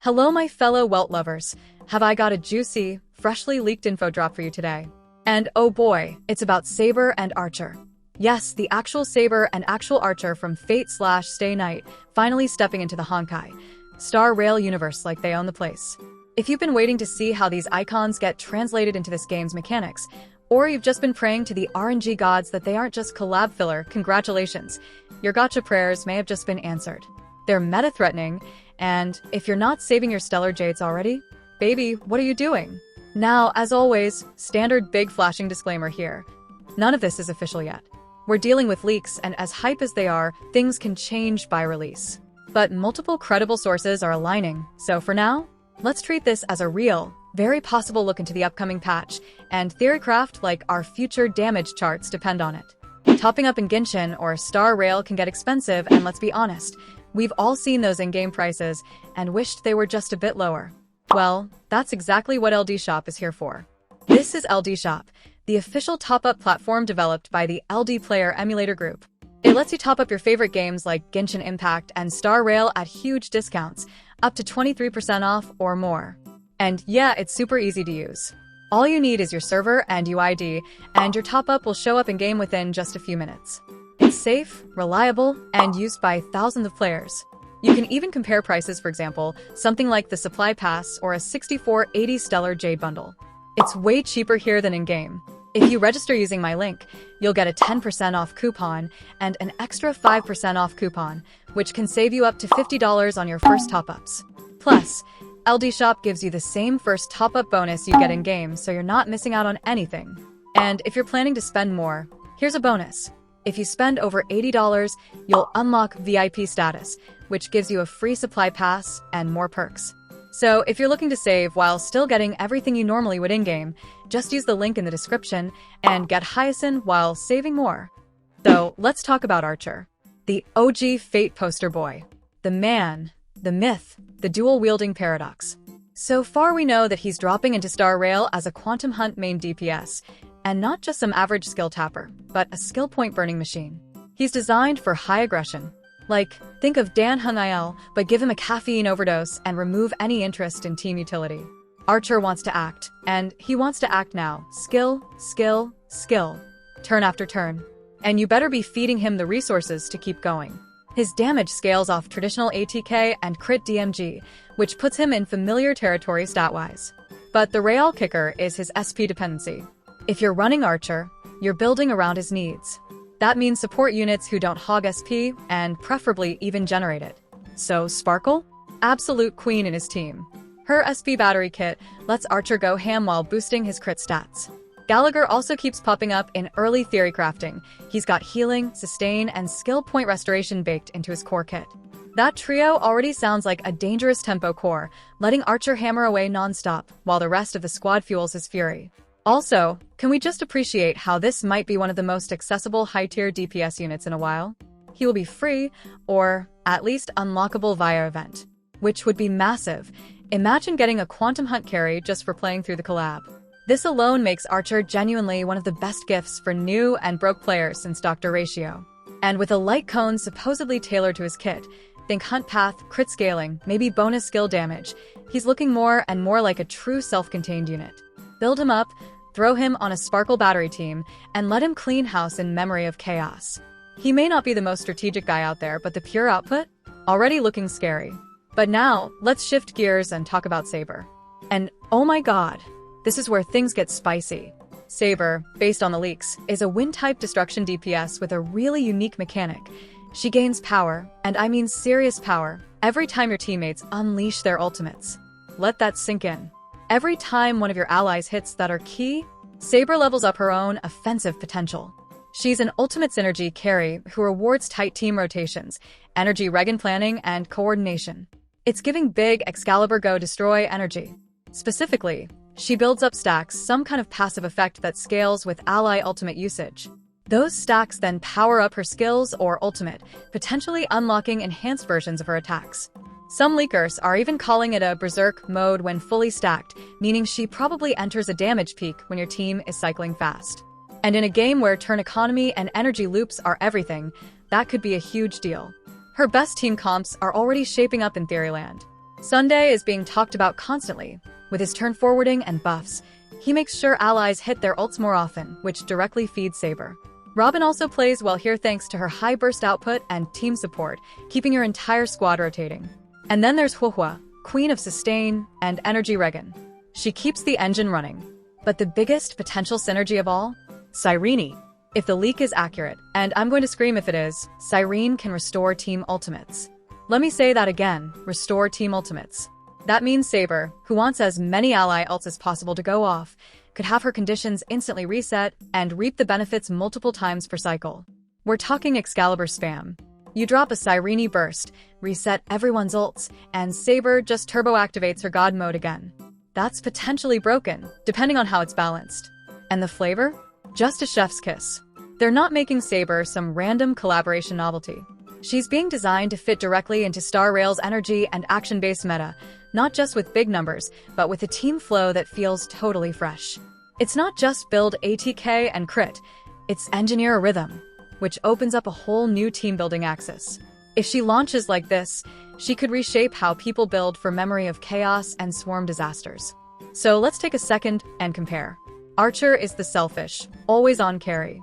Hello my fellow Welt lovers, have I got a juicy, freshly leaked info drop for you today. And oh boy, it's about Saber and Archer. Yes, the actual Saber and actual Archer from Fate/Stay Night finally stepping into the Honkai Star Rail universe like they own the place. If you've been waiting to see how these icons get translated into this game's mechanics, or you've just been praying to the RNG gods that they aren't just collab filler, congratulations. Your gacha prayers may have just been answered. They're meta-threatening, and if you're not saving your stellar jades already, baby, what are you doing? Now, as always, standard big flashing disclaimer here. None of this is official yet. We're dealing with leaks, and as hype as they are, things can change by release. But multiple credible sources are aligning, so for now, let's treat this as a real, very possible look into the upcoming patch, and theorycraft like our future damage charts depend on it. Topping up in Genshin or Star Rail can get expensive, and let's be honest, we've all seen those in-game prices and wished they were just a bit lower. Well, that's exactly what LDS Shop is here for. This is LDS Shop, the official top-up platform developed by the LD Player Emulator Group. It lets you top up your favorite games like Genshin Impact and Star Rail at huge discounts, up to 23% off or more. And yeah, it's super easy to use. All you need is your server and UID, and your top-up will show up in-game within just a few minutes. It's safe, reliable, and used by thousands of players. You can even compare prices, for example, something like the Supply Pass or a 6480 Stellar Jade Bundle. It's way cheaper here than in-game. If you register using my link, you'll get a 10% off coupon and an extra 5% off coupon, which can save you up to $50 on your first top-ups. Plus, LD Shop gives you the same first top-up bonus you get in-game, so you're not missing out on anything. And if you're planning to spend more, here's a bonus. If you spend over $80, you'll unlock VIP status, which gives you a free supply pass and more perks. So if you're looking to save while still getting everything you normally would in-game, just use the link in the description and get Hyacinth while saving more. So let's talk about Archer, the OG Fate poster boy. The man, the myth, the dual-wielding paradox. So far we know that he's dropping into Star Rail as a Quantum Hunt main DPS, and not just some average skill tapper, but a skill point burning machine. He's designed for high aggression. Like, think of Dan Hung-il, but give him a caffeine overdose and remove any interest in team utility. Archer wants to act, and he wants to act now. Skill, skill, skill. Turn after turn. And you better be feeding him the resources to keep going. His damage scales off traditional ATK and crit DMG, which puts him in familiar territory stat-wise. But the real kicker is his SP dependency. If you're running Archer, you're building around his needs. That means support units who don't hog SP and preferably even generate it. So Sparkle? Absolute queen in his team. Her SP battery kit lets Archer go ham while boosting his crit stats. Gallagher also keeps popping up in early theory crafting. He's got healing, sustain, and skill point restoration baked into his core kit. That trio already sounds like a dangerous tempo core, letting Archer hammer away non-stop while the rest of the squad fuels his fury. Also, can we just appreciate how this might be one of the most accessible high-tier DPS units in a while? He will be free, or at least unlockable via event, which would be massive. Imagine getting a Quantum Hunt carry just for playing through the collab. This alone makes Archer genuinely one of the best gifts for new and broke players since Dr. Ratio. And with a light cone supposedly tailored to his kit, think hunt path, crit scaling, maybe bonus skill damage, he's looking more and more like a true self-contained unit. Build him up, throw him on a Sparkle battery team, and let him clean house in memory of chaos. He may not be the most strategic guy out there, but the pure output? Already looking scary. But now, let's shift gears and talk about Saber. And oh my god, this is where things get spicy. Saber, based on the leaks, is a wind-type destruction DPS with a really unique mechanic. She gains power, and I mean serious power, every time your teammates unleash their ultimates. Let that sink in. Every time one of your allies hits that are key, Saber levels up her own offensive potential. She's an ultimate synergy carry who rewards tight team rotations, energy regen planning, and coordination. It's giving big Excalibur Go Destroy energy. Specifically, she builds up stacks, some kind of passive effect that scales with ally ultimate usage. Those stacks then power up her skills or ultimate, potentially unlocking enhanced versions of her attacks. Some leakers are even calling it a berserk mode when fully stacked, meaning she probably enters a damage peak when your team is cycling fast. And in a game where turn economy and energy loops are everything, that could be a huge deal. Her best team comps are already shaping up in Theoryland. Sunday is being talked about constantly. With his turn forwarding and buffs, he makes sure allies hit their ults more often, which directly feeds Saber. Robin also plays well here thanks to her high burst output and team support, keeping your entire squad rotating. And then there's Huohua, queen of sustain and energy regen. She keeps the engine running. But the biggest potential synergy of all? Cyrene. If the leak is accurate, and I'm going to scream if it is, Cyrene can restore team ultimates. Let me say that again, restore team ultimates. That means Saber, who wants as many ally ults as possible to go off, could have her conditions instantly reset and reap the benefits multiple times per cycle. We're talking Excalibur spam. You drop a Cyrene burst, reset everyone's ults, and Saber just turbo activates her god mode again. That's potentially broken, depending on how it's balanced. And the flavor? Just a chef's kiss. They're not making Saber some random collaboration novelty. She's being designed to fit directly into Star Rail's energy and action-based meta, not just with big numbers, but with a team flow that feels totally fresh. It's not just build ATK and crit, it's engineer a rhythm, which opens up a whole new team-building axis. If she launches like this, she could reshape how people build for memory of chaos and swarm disasters. So let's take a second and compare. Archer is the selfish, always-on carry.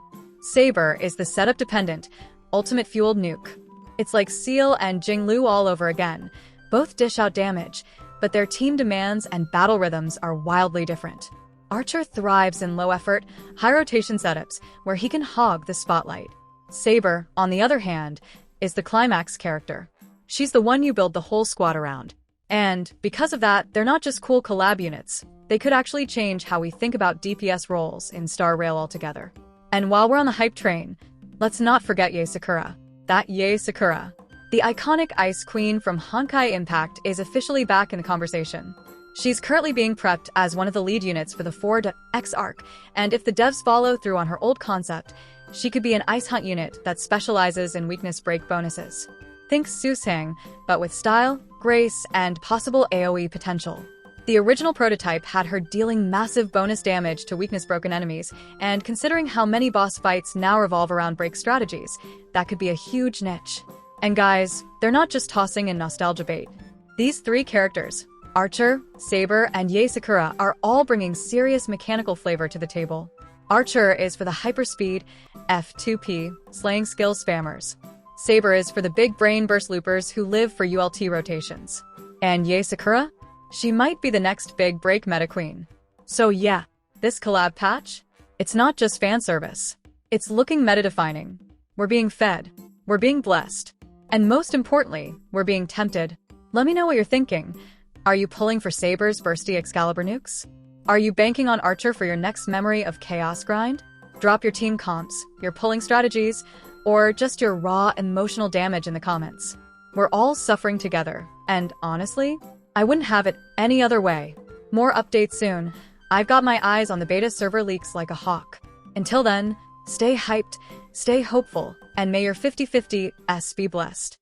Saber is the setup-dependent, ultimate-fueled nuke. It's like Seal and Jinglu all over again. Both dish out damage, but their team demands and battle rhythms are wildly different. Archer thrives in low-effort, high-rotation setups where he can hog the spotlight. Saber, on the other hand, is the climax character. She's the one you build the whole squad around. And because of that, they're not just cool collab units. They could actually change how we think about DPS roles in Star Rail altogether. And while we're on the hype train, let's not forget Yae Sakura. That Yae Sakura, the iconic Ice Queen from Honkai Impact, is officially back in the conversation. She's currently being prepped as one of the lead units for the 4X arc, and if the devs follow through on her old concept, she could be an Ice Hunt unit that specializes in weakness break bonuses. Think Susang, but with style, grace, and possible AoE potential. The original prototype had her dealing massive bonus damage to weakness-broken enemies, and considering how many boss fights now revolve around break strategies, that could be a huge niche. And guys, they're not just tossing in nostalgia bait. These three characters, Archer, Saber, and Yae Sakura, are all bringing serious mechanical flavor to the table. Archer is for the hyperspeed, F2P, slaying skill spammers. Saber is for the big brain burst loopers who live for ULT rotations. And Yae Sakura? She might be the next big break meta queen. So yeah, this collab patch? It's not just fan service. It's looking meta-defining. We're being fed. We're being blessed. And most importantly, we're being tempted. Let me know what you're thinking. Are you pulling for Saber's bursty Excalibur nukes? Are you banking on Archer for your next memory of chaos grind? Drop your team comps, your pulling strategies, or just your raw emotional damage in the comments. We're all suffering together, and honestly, I wouldn't have it any other way. More updates soon. I've got my eyes on the beta server leaks like a hawk. Until then, stay hyped, stay hopeful, and may your 50/50s be blessed.